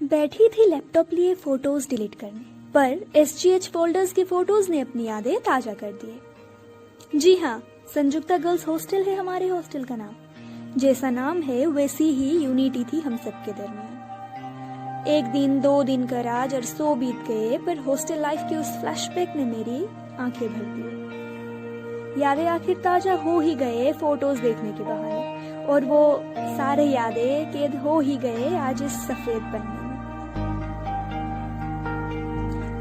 बैठी थी लैपटॉप लिए फोटोज डिलीट करने, पर SGH फोल्डर्स की फोटोज ने अपनी यादें ताजा कर दिए। जी हाँ, संयुक्ता गर्ल्स हॉस्टल है हमारे हॉस्टल का नाम। जैसा नाम है वैसी ही यूनिटी थी हम सबके दरमियान। एक दिन, 2 दिन का राज और 100 बीत गए, पर हॉस्टल लाइफ के उस फ्लैशबैक ने मेरी आंखें भर दी। यादें आखिर ताजा हो ही गए फोटोज देखने के बहाने, और वो सारे यादें कैद हो ही गए आज इस सफेद पन्ने में।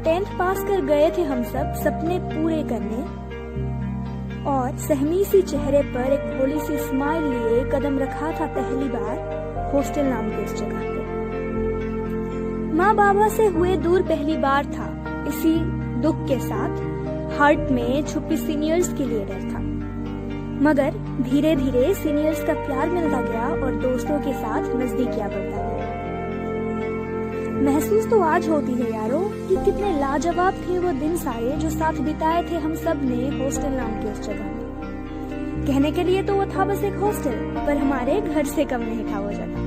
10th पास कर गए थे हम सब सपने पूरे करने, और सहमी सी चेहरे पर एक भोली सी स्माइल लिए कदम रखा था पहली बार हॉस्टल नाम की उस जगह पे। माँ बाबा से हुए दूर पहली बार था, इसी दुख के साथ हार्ट में छुपी सीनियर्स के लिए डर था। मगर धीरे धीरे सीनियर्स का प्यार मिलता गया और दोस्तों के साथ नजदीकियां बढ़ता गया। महसूस तो आज होती है यारो कि कितने लाजवाब थे वो दिन सारे जो साथ बिताए थे हम सब ने हॉस्टल नाम की उस जगह में। कहने के लिए तो वो था बस एक हॉस्टल, पर हमारे घर से कम नहीं था वो जगह।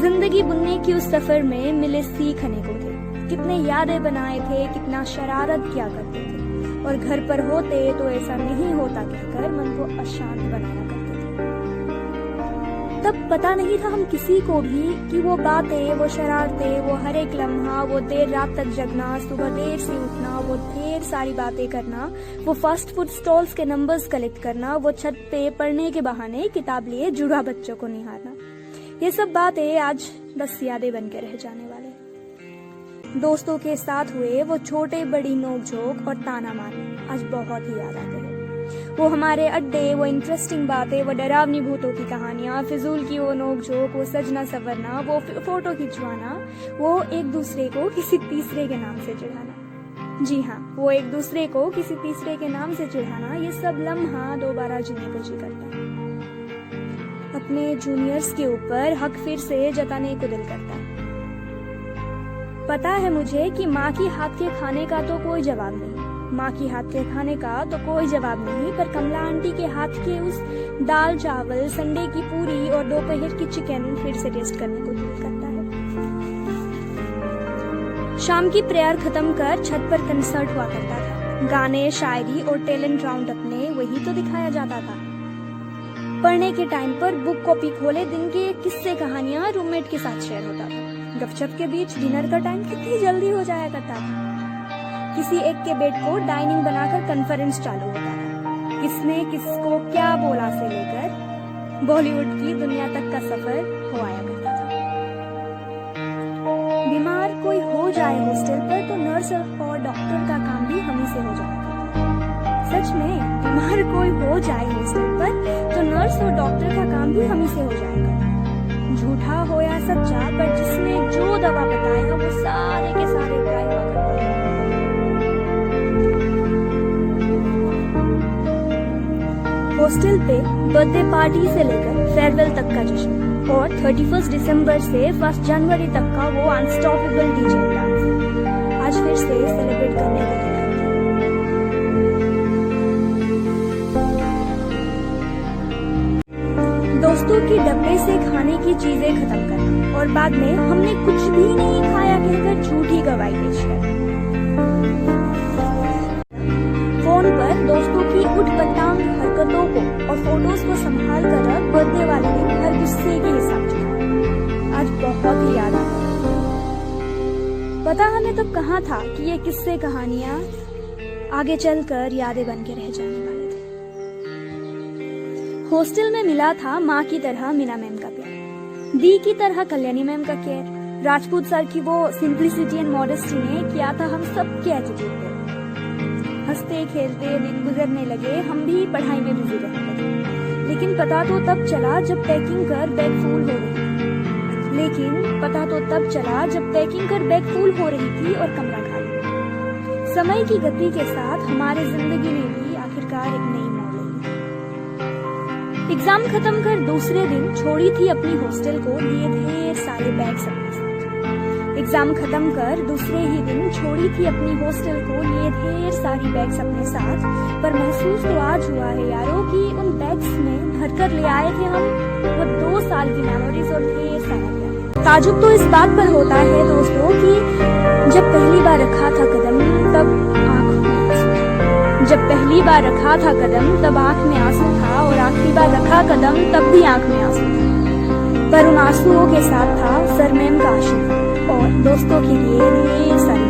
जिंदगी बुनने की उस सफर में मिले सीख अनेकों थे, कितने यादें बनाए थे, कितना शरारत किया करते थे, और घर पर होते तो ऐसा नहीं होता कहकर मन को अशांत बनाया करते थे। तब पता नहीं था हम किसी को भी कि वो बातें, वो शरारतें, वो हर एक लम्हा, वो देर रात तक जगना, सुबह देर से उठना, वो ढेर सारी बातें करना, वो फास्ट फूड स्टॉल्स के नंबर्स कलेक्ट करना, वो छत पे पढ़ने के बहाने किताब लिए जुड़वा बच्चों को निहारना, ये सब बातें आज बस यादें बन के रह जाने वाले। दोस्तों के साथ हुए वो छोटे बड़ी नोकझोंक और ताना मारने आज बहुत ही याद आते हैं। वो हमारे अड्डे, वो इंटरेस्टिंग बातें, वो डरावनी भूतों की कहानियां, फिजूल की वो नोकझोंक, वो सजना सवरना, वो फोटो खिंचवाना, वो एक दूसरे को किसी तीसरे के नाम से चिढ़ाना। जी हाँ, वो एक दूसरे को किसी तीसरे के नाम से चिढ़ाना, ये सब लम्हा दोबारा जीने को जी करता है। अपने जूनियर्स के ऊपर हक फिर से जताने को दिल करता है। पता है मुझे कि माँ की हाथ के खाने का तो कोई जवाब नहीं, माँ की हाथ के खाने का तो कोई जवाब नहीं, पर कमला आंटी के हाथ के उस दाल चावल, संडे की पूरी और दोपहर की चिकन फिर से टेस्ट करने को दिल करता है। शाम की प्रेयर खत्म कर छत पर कंसर्ट हुआ करता था। गाने, शायरी और टैलेंट राउंड अपने वही तो दिखाया जाता था। पढ़ने के टाइम पर बुक कॉपी खोले दिन के किस्से कहानियां रूममेट के साथ शेयर होता था। गपशप के बीच डिनर का टाइम कितनी जल्दी हो जाया करता था। किसी एक के बेड को डाइनिंग बनाकर कॉन्फ्रेंस चालू होता था। किसने किसको क्या बोला से लेकर बॉलीवुड की दुनिया तक का सफर हो आया करता था। बीमार कोई हो जाए हॉस्टल पर तो नर्स और डॉक्टर का काम भी हम ही से हो जाता था। सच में, बीमार कोई हो जाए हॉस्टल पर तो नर्स और डॉक्टर का काम भी हम ही से हो जाएगा। झूठा हो या सच्चा, पर जिसने जो दवा बताया वो सारे के सारे ट्राई हुआ करते हैं। हॉस्टल पे बर्थडे पार्टी से लेकर फेयरवेल तक का जश्न, और 31 दिसंबर से 1 जनवरी तक का वो अनस्टॉपेबल डीजे डांस आज फिर से सेलिब्रेट करने को तैयार। दोस्तों के डब्बे से खाने की चीजें खत्म करना, और बाद में हमने कुछ भी नहीं खाया कहकर झूठी गवाही पेशकर। फोन पर दोस्तों की उठपटांग हरकतों को और फोटोज को संभाल कर रख बर्थडे वाले दिन हर गुस्से के हिसाब चुका आज बहुत ही याद आता है। पता हमें तब कहाँ था कि ये किस्से कहानियां आगे चलकर यादें बन के रह जाने वाली। हॉस्टल में मिला था माँ की तरह मीना मैम का प्यार, दी की तरह कल्याणी मैम का केयर, राजपूत सर की वो सिंप्लिसिटी एंड मॉडेस्टी ने किया था हम सब के एटीट्यूड पे। हंसते खेलते दिन गुजरने लगे, हम भी पढ़ाई में बिजी रहने लगे। लेकिन पता तो तब चला जब पैकिंग कर बैग फुल हो रही थी और कमरा खाली। समय की गति के साथ हमारी जिंदगी ने भी आखिरकार एक नई मोड़ ली। एग्जाम खत्म कर दूसरे दिन छोड़ी थी अपनी हॉस्टल को, लिए ढेर सारे बैग्स अपने साथ। एग्जाम खत्म कर दूसरे ही दिन छोड़ी थी अपनी हॉस्टल को, लिए ढेर सारी बैग्स अपने साथ। पर महसूस तो आज हुआ है यारों कि उन बैग्स में भरकर ले आए थे हम वो 2 साल की मेमोरीज और ढेर सारा प्यार। ताजुब तो इस बात पर होता है दोस्तों कि जब पहली बार रखा था कदम तब आंख में आंसू था। जब पहली बार रखा था कदम तब आंख में आंसू था, और आखिरी बार रखा कदम तब भी आंख में आंसू था। पर उन आंसुओं के साथ था सरनेम का आशिक और दोस्तों के लिए ढेर सारे